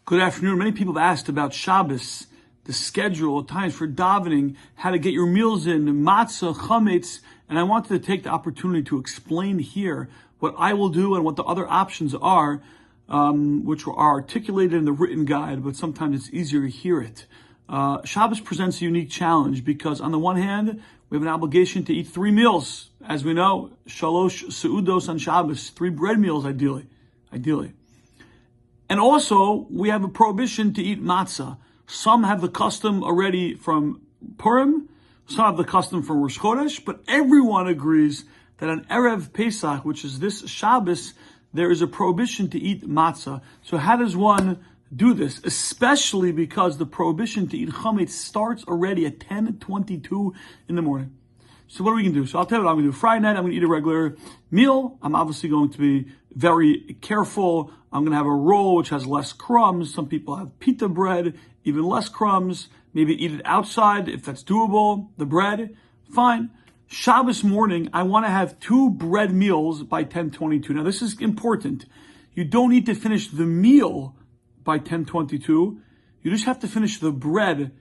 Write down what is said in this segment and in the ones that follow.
Good afternoon. Many people have asked about Shabbos, the schedule, times for davening, how to get your meals in, matzah, chametz, and I wanted to take the opportunity to explain here what I will do and what the other options are, which are articulated in the written guide, but sometimes it's easier to hear it. Shabbos presents a unique challenge because on the one hand, we have an obligation to eat 3 meals. As we know, shalosh seudos on Shabbos, 3 bread meals ideally. And also, we have a prohibition to eat matzah. Some have the custom already from Purim, some have the custom from Rosh Chodesh, but everyone agrees that on Erev Pesach, which is this Shabbos, there is a prohibition to eat matzah. So how does one do this? Especially because the prohibition to eat chametz starts already at 10:22 in the morning. So what are we going to do? So I'll tell you what I'm going to do. Friday night, I'm going to eat a regular meal. I'm obviously going to be very careful. I'm going to have a roll, which has less crumbs. Some people have pita bread, even less crumbs. Maybe eat it outside if that's doable. The bread, fine. Shabbos morning, I want to have 2 bread meals by 10:22. Now, this is important. You don't need to finish the meal by 10:22. You just have to finish the bread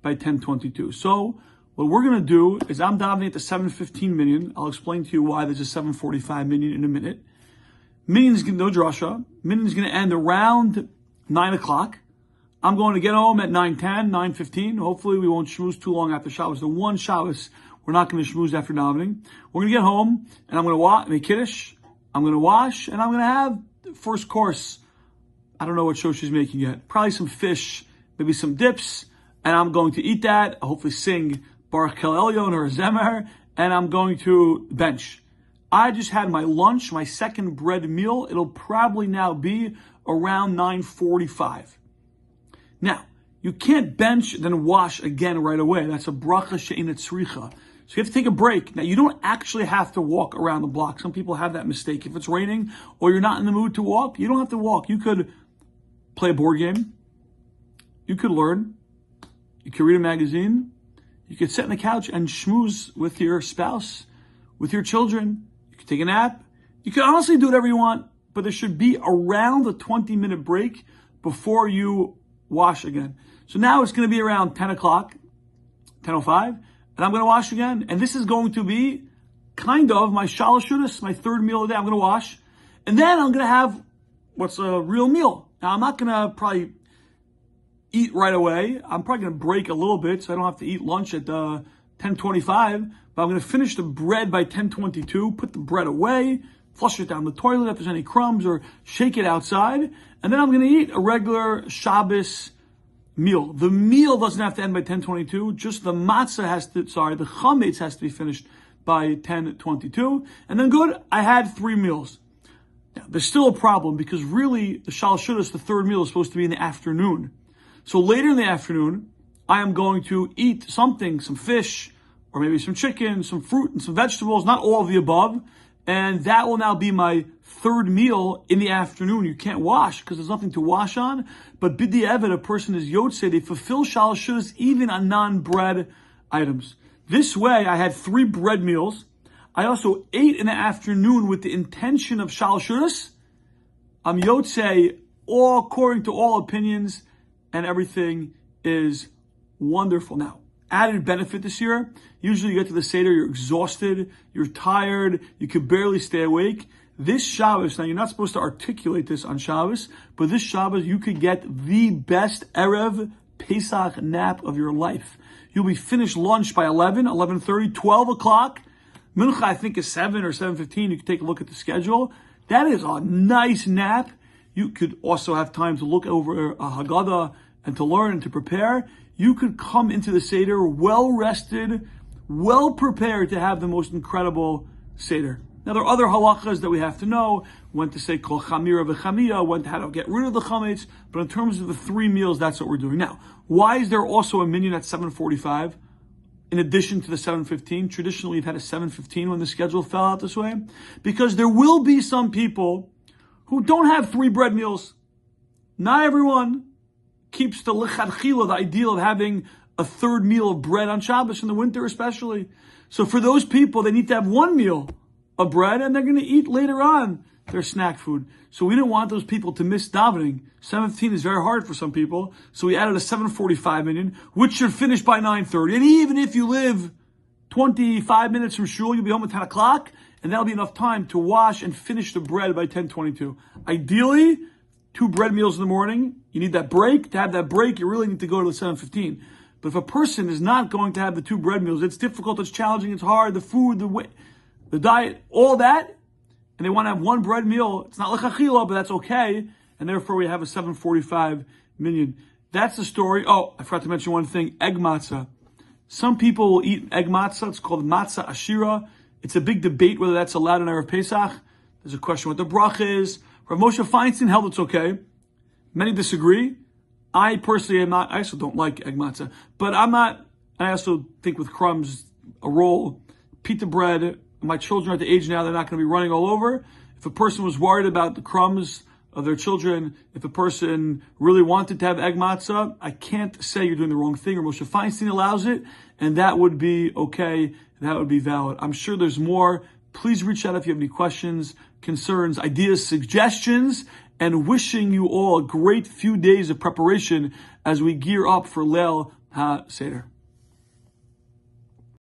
by 10:22. So what we're going to do is I'm davening at the 7:15 minyan. I'll explain to you why there's a 7:45 minyan in a minute. Minyan's no drasha. Minyan's going to end around 9 o'clock. I'm going to get home at 9:10, 9:15. Hopefully we won't schmooze too long after Shabbos. The one Shabbos we're not going to schmooze after davening. We're going to get home and I'm going to make kiddush. I'm going to wash and I'm going to have the first course. I don't know what show she's making yet. Probably some fish, maybe some dips. And I'm going to eat that. I'll hopefully sing Baruch Kel Elyon or Zemer. And I'm going to bench. I just had my lunch, my second bread meal. It'll probably now be around 9:45. Now, you can't bench then wash again right away. That's a bracha she'eina tzricha. So you have to take a break. Now, you don't actually have to walk around the block. Some people have that mistake. If it's raining or you're not in the mood to walk, you don't have to walk. You could play a board game. You could learn. You could read a magazine. You could sit on the couch and schmooze with your spouse, with your children. You could take a nap. You could honestly do whatever you want, but there should be around a 20-minute break before you wash again. So now it's going to be around 10 o'clock, 10:05, and I'm going to wash again. And this is going to be kind of my shalosh shudas, my 3rd meal of the day. I'm going to wash. And then I'm going to have what's a real meal. Now, I'm not going to probably eat right away. I'm probably going to break a little bit so I don't have to eat lunch at 10:25. But I'm going to finish the bread by 10:22, put the bread away, flush it down the toilet if there's any crumbs or shake it outside. And then I'm going to eat a regular Shabbos meal. The meal doesn't have to end by 10:22. Just the matzah the chametz has to be finished by 10:22. And then good, I had 3 meals. Now, there's still a problem because really the shalosh shudas, the 3rd meal, is supposed to be in the afternoon. So later in the afternoon, I am going to eat something, some fish, or maybe some chicken, some fruit, and some vegetables, not all of the above. And that will now be my 3rd meal in the afternoon. You can't wash because there's nothing to wash on. But b'di'evet, a person is yotzei, they fulfill shalosh shudas even on non-bread items. This way, I had 3 bread meals. I also ate in the afternoon with the intention of shalosh shudas. I'm yotzei, all according to all opinions, and everything is wonderful. Now, added benefit this year, usually you get to the Seder, you're exhausted, you're tired, you could barely stay awake. This Shabbos, now you're not supposed to articulate this on Shabbos, but this Shabbos you could get the best Erev Pesach nap of your life. You'll be finished lunch by 11, 11:30, 12 o'clock. Mincha, I think, is 7 or 7:15. You can take a look at the schedule. That is a nice nap. You could also have time to look over a Haggadah and to learn and to prepare. You could come into the Seder well-rested, well-prepared to have the most incredible Seder. Now, there are other halachas that we have to know, when to say kol chamira v'chamia, when to how to get rid of the chametz, but in terms of the 3 meals, that's what we're doing. Now, why is there also a minyan at 7:45 in addition to the 7:15? Traditionally, we've had a 7:15 when the schedule fell out this way, because there will be some people who don't have 3 bread meals. Not everyone keeps the lichatchila, the ideal of having a 3rd meal of bread on Shabbos in the winter especially. So for those people, they need to have 1 meal of bread and they're going to eat later on their snack food. So we didn't want those people to miss davening. 7:15 is very hard for some people. So we added a 7:45 minyan, which should finish by 9:30. And even if you live 25 minutes from shul, you'll be home at 10 o'clock, and that'll be enough time to wash and finish the bread by 10:22. Ideally, 2 bread meals in the morning. You need that break. To have that break, you really need to go to the 7:15. But if a person is not going to have the 2 bread meals, it's difficult, it's challenging, it's hard, the food, the diet, all that, and they want to have 1 bread meal, it's not l'chachila, but that's okay, and therefore we have a 7:45 minyan. That's the story. Oh, I forgot to mention one thing, egg matzah. Some people will eat egg matzah. It's called matzah ashira. It's a big debate whether that's allowed in Erev Pesach. There's a question what the bracha is. Rav Moshe Feinstein held it's okay. Many disagree. I personally am not. I also don't like egg matzah, but I'm not. I also think with crumbs, a roll, pita bread. My children are at the age now they're not going to be running all over. If a person was worried about the crumbs of their children, if a person really wanted to have egg matzah, I can't say you're doing the wrong thing. Or Moshe Feinstein allows it, and that would be okay. That would be valid. I'm sure there's more. Please reach out if you have any questions, concerns, ideas, suggestions, and wishing you all a great few days of preparation as we gear up for Leil HaSeder.